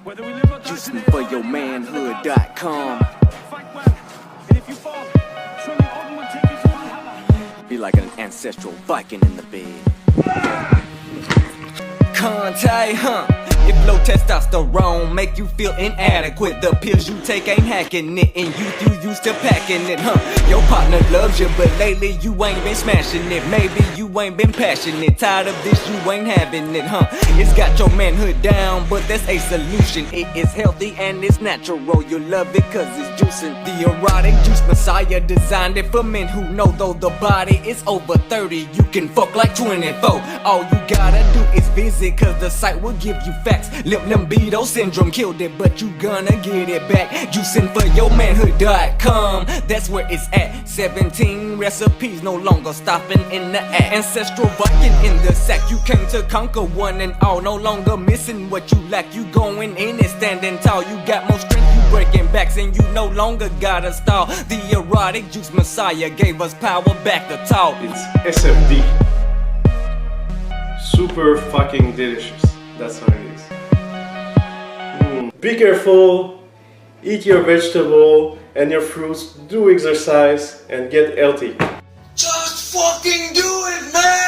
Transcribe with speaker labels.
Speaker 1: Juicing for your manhood.com. Be like an ancestral Viking in the bed. Conte, huh? If low testosterone make you feel inadequate, the pills you take ain't hacking it, and you used to packing it, huh? Your partner loves you, but lately you ain't been smashing it. Maybe you ain't been passionate, tired of this, you ain't having it, huh? It's got your manhood down, but that's a solution. It is healthy and it's natural. You love it cause it's juicing. The erotic juice messiah designed it for men who know though the body is over 30, you can fuck like 24. All you gotta do is visit, cause the site will give you facts. Limp Libido Syndrome killed it, but you gonna get it back. Juicing for your manhood.com, that's where it's at. 17 recipes, no longer stopping in the act. Ancestral Viking in the sack, you came to conquer one and all. No longer missing what you lack, you going in and standing tall. You got more strength, you breaking backs, and you no longer gotta stall. The erotic juice messiah gave us power back to talk.
Speaker 2: It's SFD. Super fucking delicious. That's what it is. Be careful, eat your vegetable and your fruits, do exercise and get healthy.
Speaker 3: Just fucking do it, man!